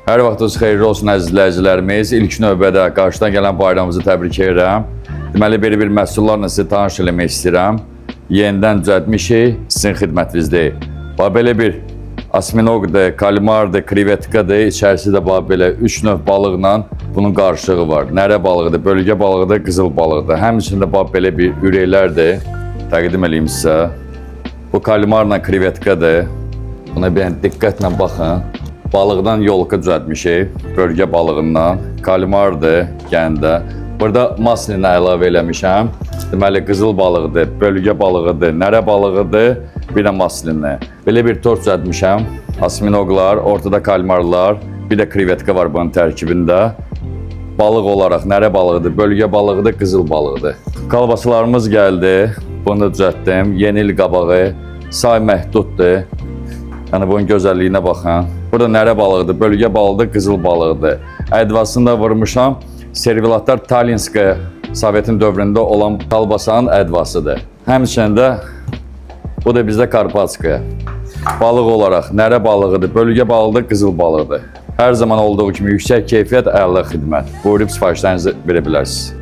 Hər vaxtınız xeyirli olsun əziz izləyicilərimiz. İlk növbədə qarşıdan gələn bayramımızı təbrik edirəm. Deməli, bir məhsullarla sizi tanış eləmək istəyirəm. Yenidən düzəltmişik, sizin xidmətinizdəyik. Belə bir asminoqdur, kalmardır, krevetkadır. İçərisində belə 3 növ balıqla bunun qarışığı var. Nərə balığıdır, bölgə balığıdır, qızıl balığıdır. Həmçində belə bir ürəklərdir. Təqdim edeyim sizə. Bu kalmarla krevetkadır. Buna bir diqqətlə baxın. Balıqdan yolka düzəltmişik, bölgə balığından. Kalmardır, gəndə. Burada maslinə əlavə eləmişəm. Deməli, qızıl balığıdır, bölgə balığıdır, nərə balığıdır, bir də maslinə. Belə bir tort düzəltmişəm. Asminoqlar, ortada kalmarlar, bir də krevetka var bunun tərkibində. Balıq olaraq nərə balığıdır, bölgə balığıdır, qızıl balığıdır. Kalbasalarımız gəldi. Bunu da düzəltdim. Yeni il qabağı, say məhduddur. Yəni bunun gözəlliyinə baxın. Burada nərə balığıdır, bölgə balığıdır, qızıl balığıdır. Ədvasını da vurmuşam. Servilatlar Talinska Sovetin dövründə olan kalbasanın ədvasıdır. Həmçində bu da bizdə Karpatska. Balıq olaraq nərə balığıdır, bölgə balığıdır, qızıl balığıdır. Hər zaman olduğu kimi yüksək keyfiyyət, əla xidmət. Buyurub sifarişlərinizi verə bilərsiniz.